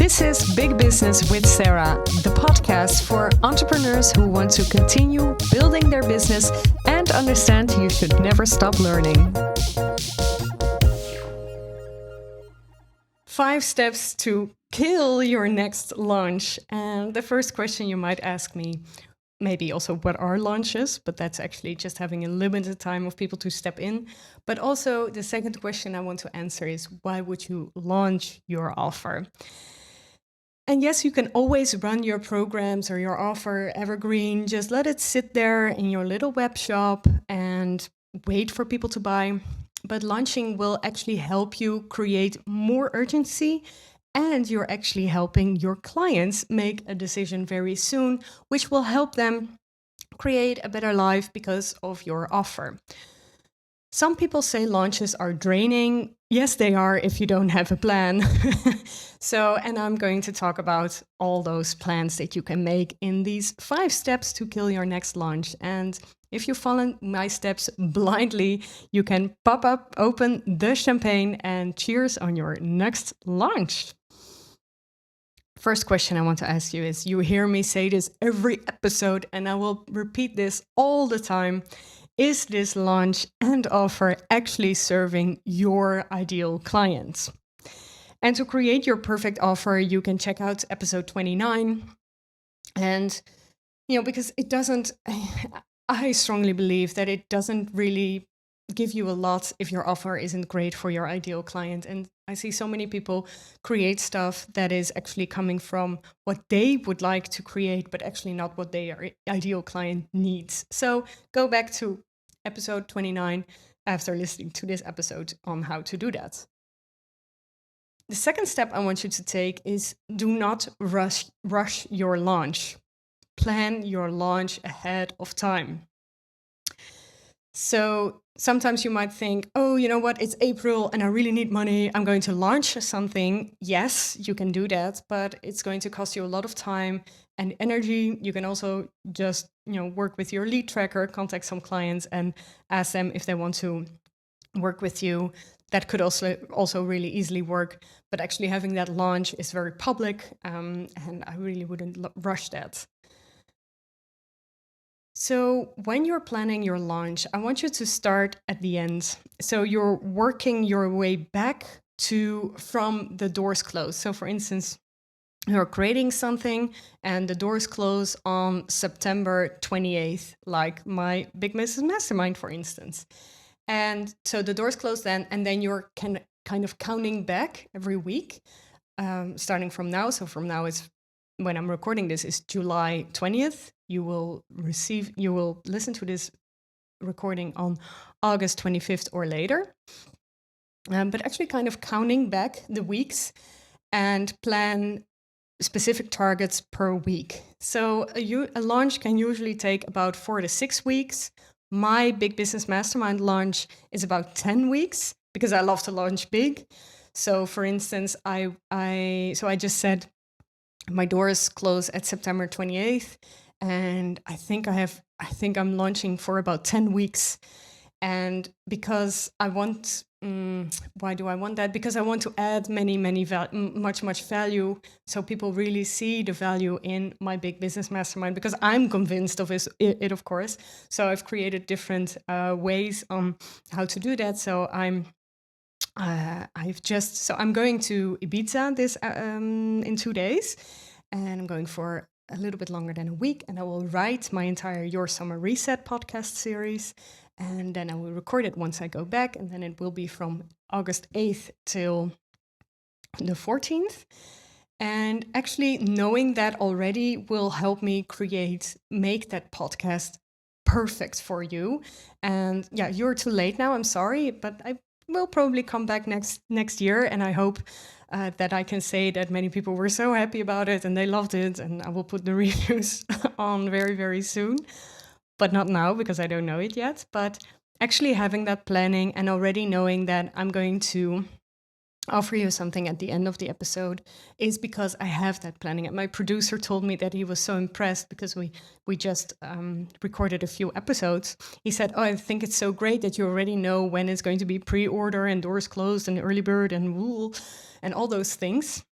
This is Big Business with Sarah, the podcast for entrepreneurs who want to continue building their business and understand you should never stop learning. 5 steps to kill your next launch. And the first question you might ask me, maybe also what are launches, but that's actually just having a limited time of people to step in. But also the second question I want to answer is, why would you launch your offer? And yes, you can always run your programs or your offer evergreen. Just let it sit there in your little web shop and wait for people to buy. But launching will actually help you create more urgency, and you're actually helping your clients make a decision very soon, which will help them create a better life because of your offer. Some people say launches are draining. Yes, they are if you don't have a plan. And I'm going to talk about all those plans that you can make in these 5 steps to kill your next launch. And if you follow my steps blindly, you can open the champagne and cheers on your next launch. First question I want to ask you is, you hear me say this every episode, and I will repeat this all the time. Is this launch and offer actually serving your ideal clients? And to create your perfect offer, you can check out episode 29. And, because it doesn't, I strongly believe that it doesn't really give you a lot if your offer isn't great for your ideal client. And I see so many people create stuff that is actually coming from what they would like to create, but actually not what their ideal client needs. So go back to episode 29 after listening to this episode on how to do that. The second step I want you to take is, do not rush your launch. Plan your launch ahead of time. So sometimes you might think, oh, you know what, it's April and I really need money. I'm going to launch something. Yes, you can do that, but it's going to cost you a lot of time and energy. You can also just, work with your lead tracker, contact some clients and ask them if they want to work with you. That could also really easily work. But actually having that launch is very public, and I really wouldn't rush that. So when you're planning your launch, I want you to start at the end. So you're working your way back from the doors closed. So for instance, you're creating something and the doors close on September 28th, like my Big Business Mastermind, for instance. And so the doors close then, and then you're kind of counting back every week, starting from now. So from now is, when I'm recording this, is July 20th. You will listen to this recording on August 25th or later. But actually kind of counting back the weeks and plan specific targets per week. So a launch can usually take about 4 to 6 weeks. My Big Business Mastermind launch is about 10 weeks because I love to launch big. So for instance, I just said my doors close at September 28th. And I think I'm launching for about 10 weeks. And because I want, why do I want that? Because I want to add much value, so people really see the value in my Big Business Mastermind, because I'm convinced of it, of course. So I've created different ways on how to do that. So I'm going to Ibiza this in 2 days, and I'm going for a little bit longer than a week, and I will write my entire Your Summer Reset podcast series, and then I will record it once I go back, and then it will be from August 8th till the 14th. And actually knowing that already will help me make that podcast perfect for you. And yeah, you're too late now, I'm sorry, but I will probably come back next year, and I hope that I can say that many people were so happy about it and they loved it, and I will put the reviews on very, very soon, but not now because I don't know it yet. But actually having that planning and already knowing that I'm going to offer you something at the end of the episode is because I have that planning. And my producer told me that he was so impressed because we just recorded a few episodes. He said, oh, I think it's so great that you already know when it's going to be pre-order and doors closed and early bird and wool and all those things.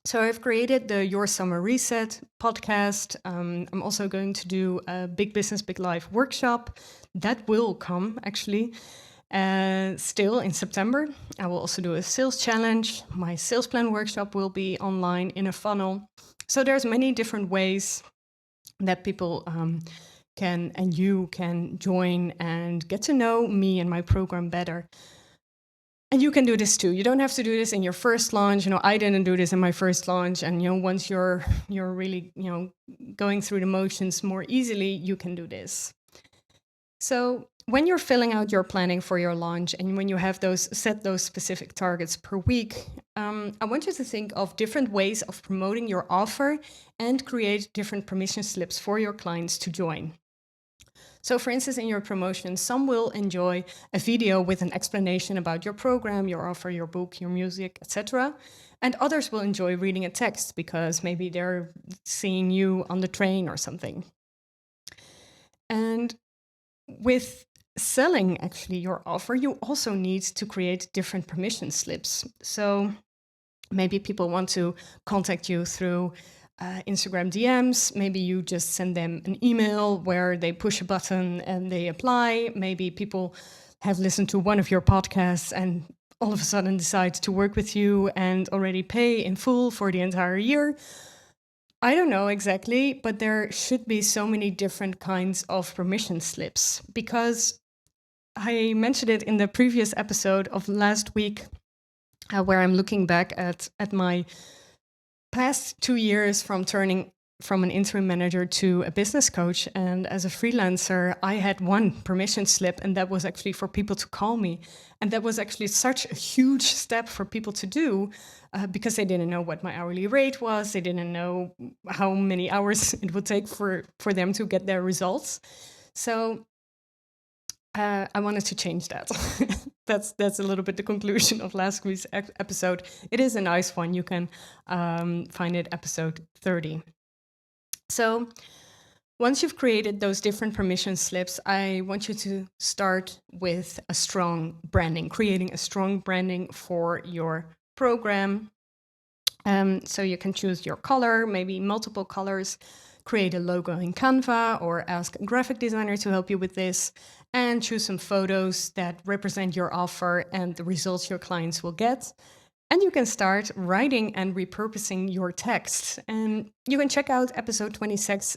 So I've created the Your Summer Reset podcast. I'm also going to do a Big Business, Big Life workshop. That will come actually still in September. I will also do a sales challenge. My sales plan workshop will be online in a funnel. So there's many different ways that people can and you can join and get to know me and my program better. And you can do this too. You don't have to do this in your first launch. I didn't do this in my first launch. And once you're really going through the motions more easily, you can do this. So when you're filling out your planning for your launch and when you have set those specific targets per week, I want you to think of different ways of promoting your offer and create different permission slips for your clients to join. So for instance, in your promotion, some will enjoy a video with an explanation about your program, your offer, your book, your music, etc. And others will enjoy reading a text because maybe they're seeing you on the train or something. And with selling actually your offer, you also need to create different permission slips. So maybe people want to contact you through Instagram DMs. Maybe you just send them an email where they push a button and they apply. Maybe people have listened to one of your podcasts and all of a sudden decide to work with you and already pay in full for the entire year. I don't know exactly, but there should be so many different kinds of permission slips because I mentioned it in the previous episode of last week where I'm looking back at my past 2 years from turning from an interim manager to a business coach. And as a freelancer, I had one permission slip, and that was actually for people to call me. And that was actually such a huge step for people to do because they didn't know what my hourly rate was. They didn't know how many hours it would take for them to get their results. So I wanted to change that. That's a little bit the conclusion of last week's episode. It is a nice one. You can find it episode 30. So once you've created those different permission slips, I want you to start with a strong branding, creating a strong branding for your program. So you can choose your color, maybe multiple colors, create a logo in Canva or ask a graphic designer to help you with this, and choose some photos that represent your offer and the results your clients will get. And you can start writing and repurposing your text. And you can check out episode 26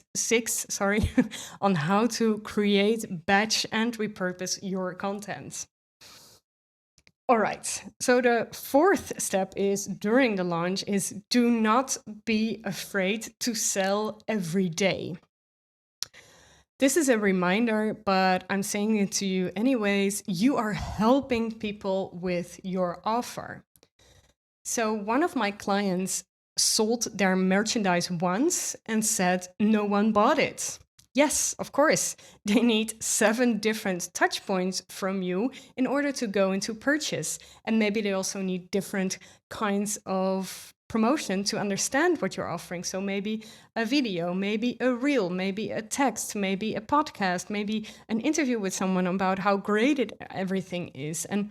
on how to create, batch, and repurpose your content. All right, so the fourth step is during the launch is do not be afraid to sell every day. This is a reminder, but I'm saying it to you anyways. You are helping people with your offer. So one of my clients sold their merchandise once and said no one bought it. Yes, of course, they need 7 different touch points from you in order to go into purchase. And maybe they also need different kinds of promotion to understand what you're offering. So maybe a video, maybe a reel, maybe a text, maybe a podcast, maybe an interview with someone about how great everything is. And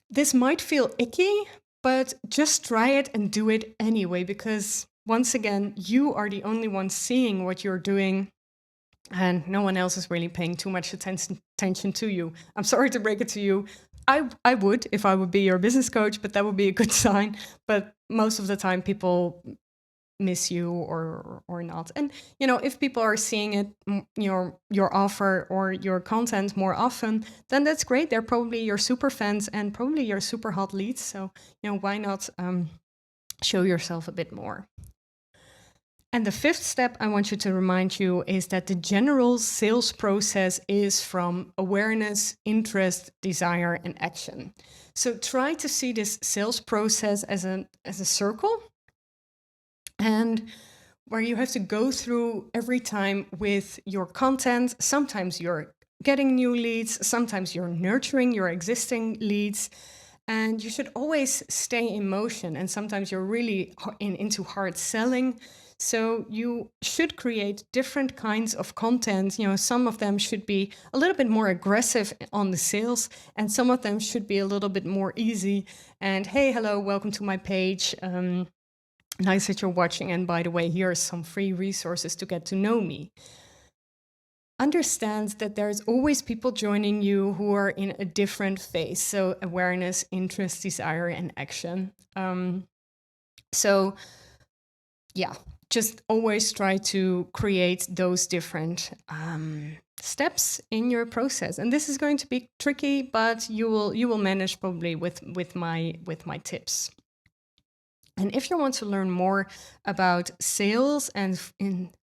this might feel icky, but just try it and do it anyway, because once again, you are the only one seeing what you're doing and no one else is really paying too much attention to you. I'm sorry to break it to you. I would if I would be your business coach, but that would be a good sign. But most of the time people miss you or not. And if people are seeing it, your offer or your content more often, then that's great. They're probably your super fans and probably your super hot leads. So why not show yourself a bit more? And the 5th step I want you to remind you is that the general sales process is from awareness, interest, desire, and action. So try to see this sales process as a circle, and where you have to go through every time with your content. Sometimes you're getting new leads, sometimes you're nurturing your existing leads. And you should always stay in motion. And sometimes you're really into hard selling. So you should create different kinds of content. Some of them should be a little bit more aggressive on the sales, and some of them should be a little bit more easy. And hey, hello, welcome to my page. Nice that you're watching. And by the way, here are some free resources to get to know me. Understand that there's always people joining you who are in a different phase. So awareness, interest, desire, and action. Just always try to create those different steps in your process. And this is going to be tricky, but you will manage probably with my tips. And if you want to learn more about sales and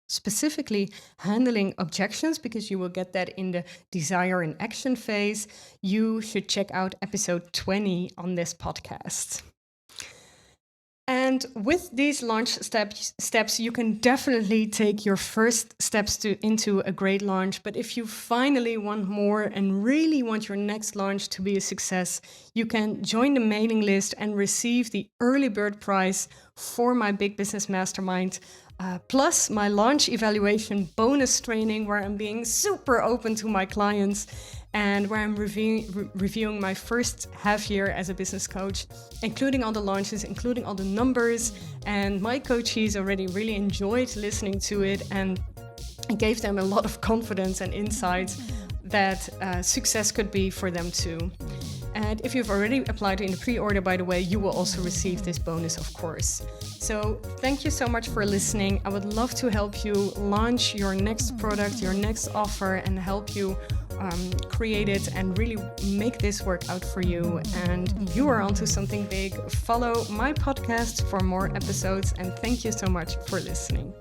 specifically handling objections, because you will get that in the desire and action phase, you should check out episode 20 on this podcast. And with these launch steps, you can definitely take your first steps into a great launch. But if you finally want more and really want your next launch to be a success, you can join the mailing list and receive the early bird prize for my Big Business Mastermind. Plus my launch evaluation bonus training, where I'm being super open to my clients and where I'm reviewing my first half year as a business coach, including all the launches, including all the numbers. And my coachees already really enjoyed listening to it, and it gave them a lot of confidence and insights that success could be for them too. And if you've already applied in the pre-order, by the way, you will also receive this bonus, of course. So thank you so much for listening. I would love to help you launch your next product, your next offer, and help you create it and really make this work out for you. And you are onto something big. Follow my podcast for more episodes. And thank you so much for listening.